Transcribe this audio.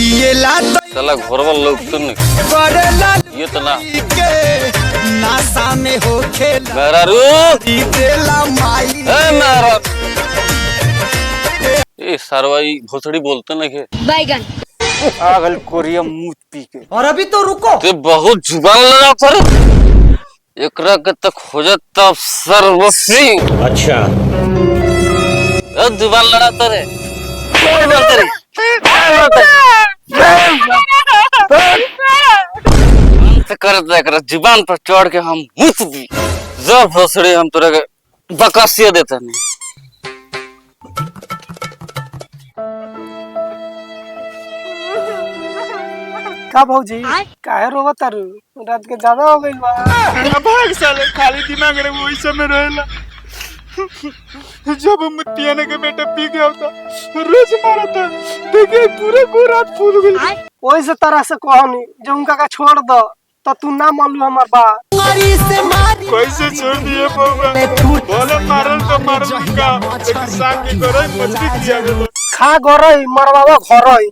पिएला साला घर वाला लोग तो नहीं ये तो ना नासा में हो खेला मेरा रू देला माई मेरा ये सरवाई भोसड़ी बोलते ना के बैगन पागल कोरिया मुंह पी के। और अभी तो रुको, ते बहुत जुबान लगा पर एकरा के तक हो जाता सर्वस्वी। अच्छा जुबान लड़ा तरे कर जुबान पर चढ़ के हम मुत दी जब भोसड़ी हम तोरे के बकसिया देते नहीं। का भौजी काहे रोवत तारू? रात के ज्यादा हो गइल बा। भाग साले खाली दिमाग रे वही समय रहेला। जब मुतियाने के बेटा पी गया होता रोज मारा था देखिए पूरे को रात फूल गई। ओई से तरह से कहनी जो उनका का छोड़ दो तो तू ना मालूम हमार बा कैसे छोड़ दिए बाबा बोले मारल तो मारल का लेकिन सांग के करे मछली दिया गया खा गरई मरवावा घरई।